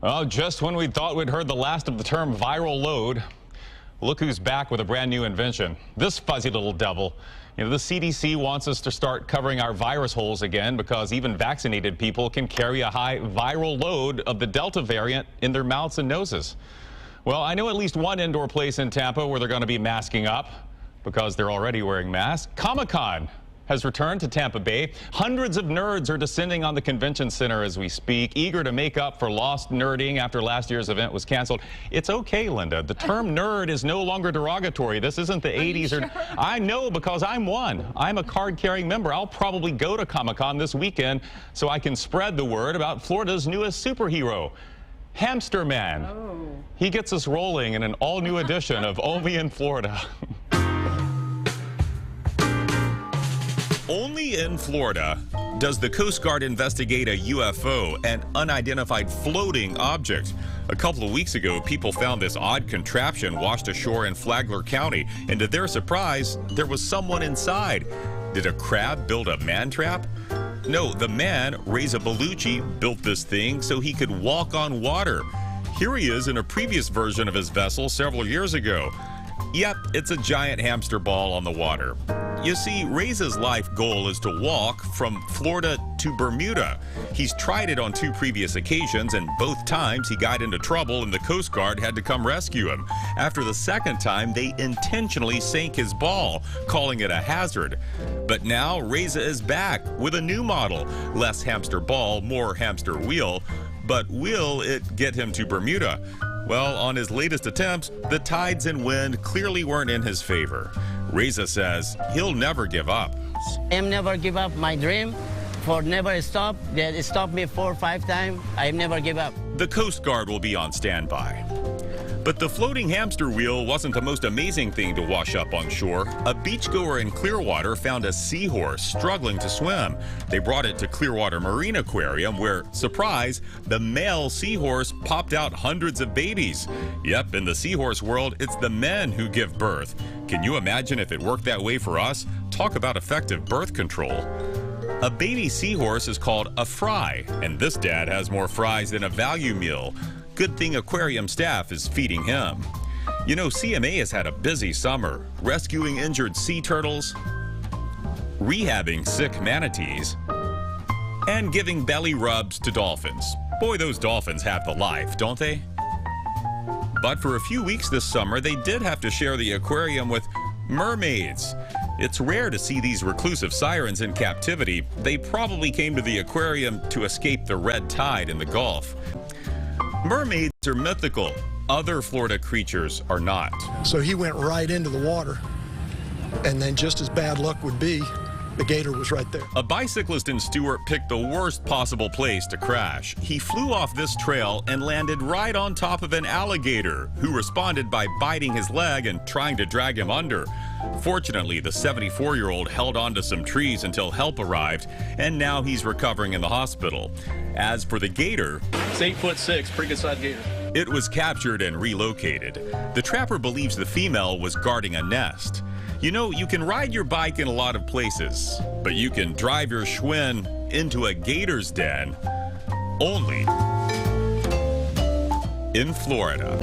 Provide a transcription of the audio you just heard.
Well, just when we thought we'd heard the last of the term viral load, look who's back with a brand new invention. This fuzzy little devil. You know, the CDC wants us to start covering our virus holes again because even vaccinated people can carry a high viral load of the Delta variant in their mouths and noses. Well, I know at least one indoor place in Tampa where they're going to be masking up because they're already wearing masks. Comic-Con has returned to Tampa Bay. Hundreds of nerds are descending on the convention center as we speak, eager to make up for lost nerding after last year's event was canceled. It's okay, Linda. The term nerd is no longer derogatory. This isn't the 80s. Sure? I know because I'm one. I'm a card-carrying member. I'll probably go to Comic-Con this weekend so I can spread the word about Florida's newest superhero, Hamster Man. Oh. He gets us rolling in an all-new edition of Only in Florida. Only in Florida does the Coast Guard investigate a UFO, an unidentified floating object. A couple of weeks ago, people found this odd contraption washed ashore in Flagler County, and to their surprise, there was someone inside. Did a crab build a man trap? No, the man, Reza Bellucci, built this thing so he could walk on water. Here he is in a previous version of his vessel several years ago. Yep, it's a giant hamster ball on the water. You see, Reza's life goal is to walk from Florida to Bermuda. He's tried it on 2 previous occasions, and both times he got into trouble and the Coast Guard had to come rescue him. After the second time, they intentionally sank his ball, calling it a hazard. But now Reza is back with a new model. Less hamster ball, more hamster wheel. But will it get him to Bermuda? Well, on his latest attempts, the tides and wind clearly weren't in his favor. Reza says he'll never give up. I never give up my dream for never stop. That stopped me 4 or 5 times. I never give up. The Coast Guard will be on standby. But the floating hamster wheel wasn't the most amazing thing to wash up on shore. A beachgoer in Clearwater found a seahorse struggling to swim. They brought it to Clearwater Marine Aquarium where, surprise, the male seahorse popped out hundreds of babies. Yep, in the seahorse world, it's the men who give birth. Can you imagine if it worked that way for us? Talk about effective birth control. A baby seahorse is called a fry, and this dad has more fries than a value meal. Good thing aquarium staff is feeding him. You know, CMA has had a busy summer, rescuing injured sea turtles, rehabbing sick manatees, and giving belly rubs to dolphins. Boy, those dolphins have the life, don't they? But for a few weeks this summer, they did have to share the aquarium with mermaids. It's rare to see these reclusive sirens in captivity. They probably came to the aquarium to escape the red tide in the Gulf. Mermaids are mythical. Other Florida creatures are not. So he went right into the water, and then just as bad luck would be, the gator was right there. A bicyclist in Stewart picked the worst possible place to crash. He flew off this trail and landed right on top of an alligator, who responded by biting his leg and trying to drag him under. Fortunately, the 74-year-old held on to some trees until help arrived, and now he's recovering in the hospital. As for the gator, it's 8'6", pretty good sized gator. It was captured and relocated. The trapper believes the female was guarding a nest. You know, you can ride your bike in a lot of places, but you can drive your Schwinn into a gator's den only in Florida.